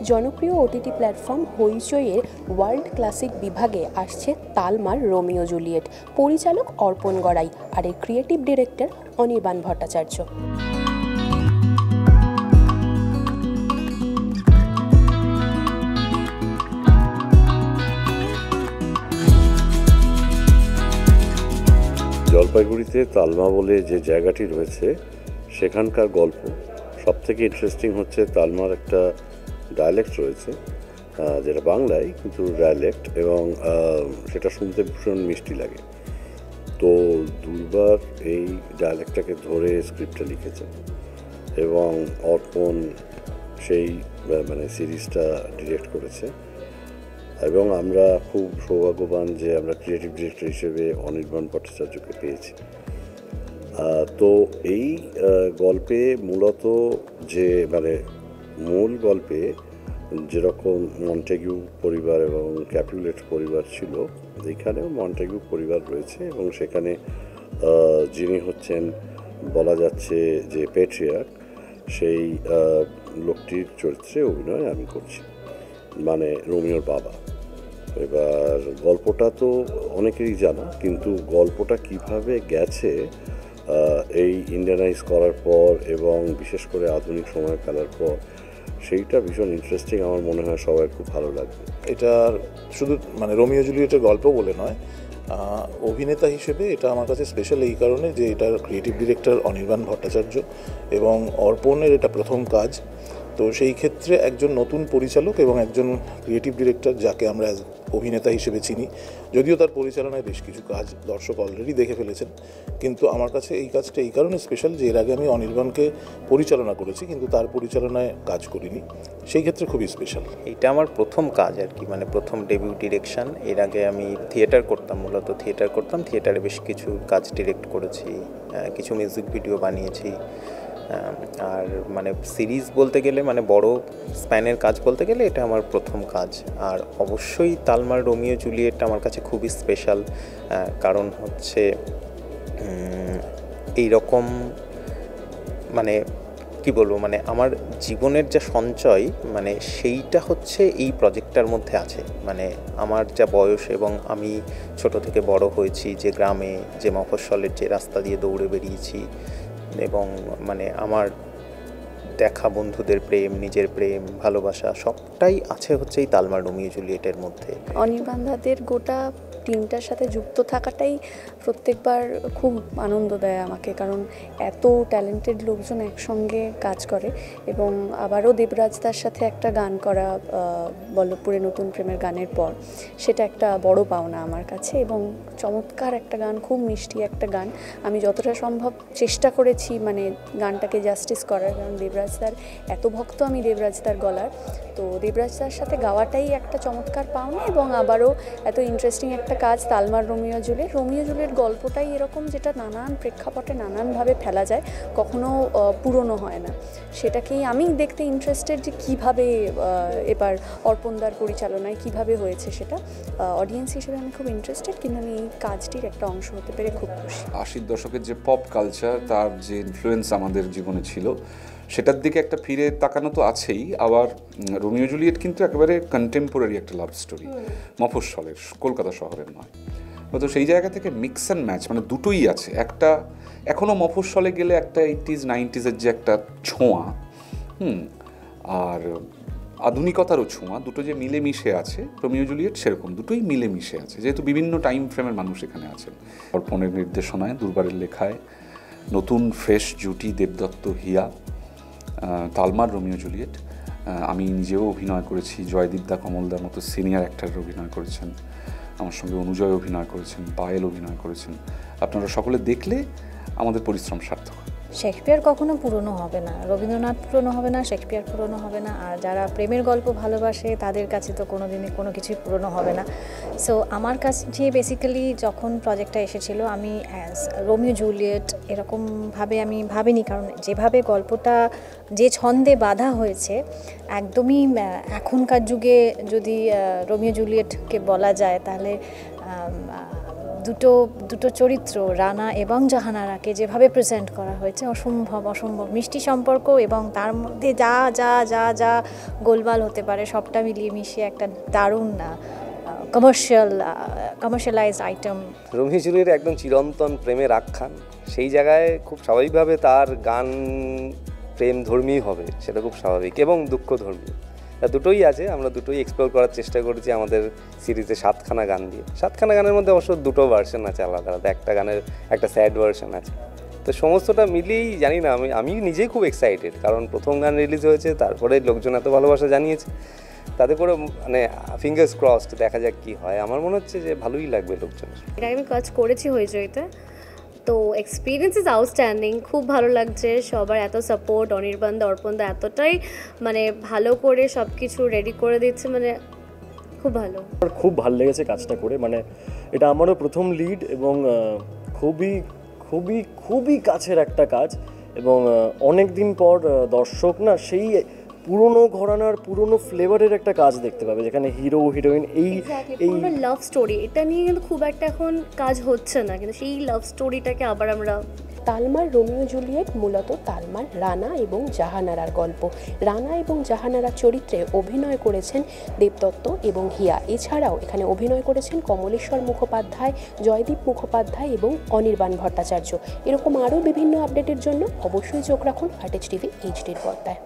জনপ্রিয় OTT platform হইচইয়ের world classic বিভাগে আসছে তালমার রোমিও জুলিয়েট। পরিচালক অর্পণ গড়াই আর এর ক্রিয়েটিভ ডিরেক্টর অনির্বাণ ভট্টাচার্য। জলপাইগুড়িতে তালমা বলে যে জায়গাটি রয়েছে সেখানকার গল্প সবথেকে ইন্টারেস্টিং হচ্ছে তালমার একটা ডায়ালেক্ট রয়েছে যেটা বাংলায় কিন্তু ডায়ালেক্ট, এবং সেটা শুনতে ভীষণ মিষ্টি লাগে। তো দুইবার এই ডায়ালেক্টটাকে ধরে স্ক্রিপ্টটা লিখেছেন এবং অর্পণ সেই সিরিজটা ডিরেক্ট করেছে। এবং আমরা খুব সৌভাগ্যবান যে আমরা ক্রিয়েটিভ ডিরেক্টর হিসেবে অনির্বাণ ভট্টাচার্যকে পেয়েছি। তো এই গল্পে মূলত যে মূল গল্পে যেরকম মন্টেগু পরিবার এবং ক্যাপুলেট পরিবার ছিল, এখানেও মন্টেগু পরিবার রয়েছে এবং সেখানে যিনি হচ্ছেন বলা যাচ্ছে যে প্যাট্রিয়ার্ক, সেই লোকটির চরিত্রে অভিনয় আমি করছি, রোমিওর বাবা। এবার গল্পটা তো অনেকেরই জানা, কিন্তু গল্পটা কিভাবে গেছে এই ইন্ডিয়ানাইজ করার পর এবং বিশেষ করে আধুনিক সময় ফেলার পর, সেইটা ভীষণ ইন্টারেস্টিং। আমার মনে হয় সবার খুব ভালো লাগবে। এটা শুধু রোমিও জুলিয়েটের গল্প বলে নয়, অভিনেতা হিসেবে এটা আমার কাছে স্পেশাল এই কারণে যে এটার ক্রিয়েটিভ ডিরেক্টর অনির্বাণ ভট্টাচার্য এবং অর্পণের এটা প্রথম কাজ। তো সেই ক্ষেত্রে একজন নতুন পরিচালক এবং একজন ক্রিয়েটিভ ডিরেক্টর যাকে আমরা অভিনেতা হিসেবে চিনি, যদিও তার পরিচালনায় বেশ কিছু কাজ দর্শক অলরেডি দেখে ফেলেছেন, কিন্তু আমার কাছে এই কাজটা এই কারণে স্পেশাল যে এর আগে আমি অনির্বাণকে পরিচালনা করেছি কিন্তু তার পরিচালনায় কাজ করিনি, সেই ক্ষেত্রে খুবই স্পেশাল। এটা আমার প্রথম কাজ আর কি, প্রথম ডেবিউ ডিরেকশন। এর আগে আমি থিয়েটার করতাম, মূলত থিয়েটার করতাম, থিয়েটারে বেশ কিছু কাজ ডিরেক্ট করেছি, কিছু মিউজিক ভিডিও বানিয়েছি। আর সিরিজ বলতে গেলে বড় স্প্যানের কাজ বলতে গেলে এটা আমার প্রথম কাজ। আর অবশ্যই তালমার রোমিও জুলিয়েট আমার কাছে খুবই স্পেশাল, কারণ হচ্ছে এই রকম কি বলবো, আমার জীবনের যা সঞ্চয় সেইটা হচ্ছে এই প্রজেক্টটার মধ্যে আছে। আমার যা বয়স এবং আমি ছোট থেকে বড় হয়েছি যে গ্রামে, যে মফস্বলের যে রাস্তা দিয়ে দৌড়ে বেরিয়েছি, এবং আমার দেখা বন্ধুদের প্রেম, নিজের প্রেম, ভালোবাসা সবটাই আছে হচ্ছে এই তালমার রোমিও জুলিয়েটের মধ্যে। অনির্বাণ দাদের গোটা টিমটার সাথে যুক্ত থাকাটাই প্রত্যেকবার খুব আনন্দ দেয় আমাকে, কারণ এত ট্যালেন্টেড লোকজন একসঙ্গে কাজ করে। এবং আবারও দেবরাজদার সাথে একটা গান করা বল্লভপুরে নতুন প্রেমের গানের পর, সেটা একটা বড় পাওনা আমার কাছে। এবং চমৎকার একটা গান, খুব মিষ্টি একটা গান। আমি যতটা সম্ভব চেষ্টা করেছি গানটাকে জাস্টিস করার, কারণ দেবরাজদার এত ভক্ত আমি দেবরাজদার গলার। তো দেবরাজদার সাথে গাওয়াটাই একটা চমৎকার পাওনা। এবং আবারও এত ইন্টারেস্টিং একটা কাজ তালমার রোমিও জুলিয়েট গল্পটাই এরকম, যেটা নানান প্রেক্ষাপটে নানানভাবে ফেলা যায়, কখনো পুরনো হয় না। সেটাকেই আমি দেখতে ইন্টারেস্টেড যে কীভাবে এবার অর্পণদার পরিচালনায় কীভাবে হয়েছে, সেটা অডিয়েন্স হিসেবে আমি খুব ইন্টারেস্টেড, কিন্তু আমি এই কাজটির একটা অংশ হতে পেরে খুব খুশি। 80 দশকের যে পপ কালচার, তার যে ইনফ্লুয়েন্স আমাদের জীবনে ছিল, সেটার দিকে একটা ফিরে তাকানো তো আছেই। আবার রোমিও জুলিয়েট কিন্তু একেবারে কন্টেম্পোরারি একটা লাভ স্টোরি, মফস্বলের, কলকাতা শহরের নয়। তো সেই জায়গা থেকে মিক্স অ্যান্ড ম্যাচ, দুটোই আছে। একটা এখনও মফস্বলে গেলে একটা 80s 90s যে একটা ছোঁয়া, আর আধুনিকতারও ছোঁয়া, দুটো যে মিলেমিশে আছে রোমিও জুলিয়েট, সেরকম দুটোই মিলেমিশে আছে, যেহেতু বিভিন্ন টাইম ফ্রেমের মানুষ এখানে আছেন। অর্পণের নির্দেশনায়, দুর্বারের লেখায় নতুন ফ্রেশ জুটি দেবদত্ত হিয়া, তালমার রোমিও জুলিয়েট। আমি নিজেও অভিনয় করেছি, জয়দীপদা, কমলদার মতো সিনিয়র অ্যাক্টর অভিনয় করেছেন, আমার সঙ্গে অনুজয় অভিনয় করেছেন, পায়েল অভিনয় করেছেন। আপনারা সকলে দেখলে আমাদের পরিশ্রম সার্থক। শেক্সপিয়ার কখনো পুরনো হবে না, রবীন্দ্রনাথ পুরনো হবে না, শেক্সপিয়ার পুরনো হবে না। আর যারা প্রেমের গল্প ভালোবাসে তাদের কাছে তো কোনো দিনই কোনো কিছুই পুরনো হবে না। সো আমার কাছে বেসিক্যালি যখন প্রজেক্টটা এসেছিল, আমি অ্যাজ রোমিও জুলিয়েট এরকমভাবে আমি ভাবিনি, কারণ যেভাবে গল্পটা যে ছন্দে বাঁধা হয়েছে, একদমই এখনকার যুগে যদি রোমিও জুলিয়েটকে বলা যায়, তাহলে দুটো চরিত্র রানা এবং জাহানারাকে যেভাবে প্রেজেন্ট করা হয়েছে অসম্ভব মিষ্টি সম্পর্ক, এবং তার মধ্যে যা যা যা যা গোলমাল হতে পারে সবটা মিলিয়ে মিশিয়ে একটা দারুণ কমার্শিয়ালাইজড আইটেম। রোমিও জুলিয়েট একদম চিরন্তন প্রেমের আখ্যান, সেই জায়গায় খুব স্বাভাবিকভাবে তার গান প্রেম ধর্মী হবে, সেটা খুব স্বাভাবিক, এবং দুঃখ ধর্মী, দুটোই আছে। আমরা দুটোই এক্সপ্লোর করার চেষ্টা করেছি আমাদের সিরিজে 7খানা গান দিয়ে। 7খানা গানের মধ্যে অবশ্য দুটো ভার্সন আছে আলাদা আলাদা, একটা গানের একটা স্যাড ভার্সন আছে। তো সমস্তটা মিলিয়েই জানি না, আমি নিজেই খুব এক্সাইটেড, কারণ প্রথম গান রিলিজ হয়েছে, তারপরে লোকজন এত ভালোবাসা জানিয়েছে, তাতে করে মানে ফিঙ্গার্স ক্রসড, দেখা যাক কি হয়। আমার মনে হচ্ছে যে ভালোই লাগবে লোকজনের। এটা আমি কাজ করেছি হইচইতে, তো এক্সপিরিয়েন্স ইজ আউটস্ট্যান্ডিং, খুব ভালো লাগছে। সবার এত সাপোর্ট, অনির্বাণ অর্পণ এতটাই মানে ভালো করে সব কিছু রেডি করে দিচ্ছে, মানে খুব ভালো। খুব ভালো লেগেছে কাজটা করে, মানে এটা আমারও প্রথম লিড, এবং খুবই খুবই খুবই কাছের একটা কাজ, এবং অনেক দিন পর দর্শক না সেই পুরনো ঘরানার পুরনো ফ্লেভারের একটা কাজ দেখতে পাবে, যেখানে হিরো হিরোইন এই লাভ স্টোরি, এটা নিয়ে কিন্তু খুব একটা এখন কাজ হচ্ছে না, কিন্তু সেই লাভ স্টোরিটাকে আবার আমরা তালমার রোমিও জুলিয়েট মূলত তালমার রানা এবং জাহানারার গল্প। রানা এবং জাহানারার চরিত্রে অভিনয় করেছেন দেবদত্ত এবং হিয়া। এছাড়াও এখানে অভিনয় করেছেন কমলেশ্বর মুখোপাধ্যায়, জয়দীপ মুখোপাধ্যায় এবং অনির্বাণ ভট্টাচার্য। এরকম আরও বিভিন্ন আপডেটের জন্য অবশ্যই চোখ রাখুন আর্টেজ টিভি এইচডির পর্দায়।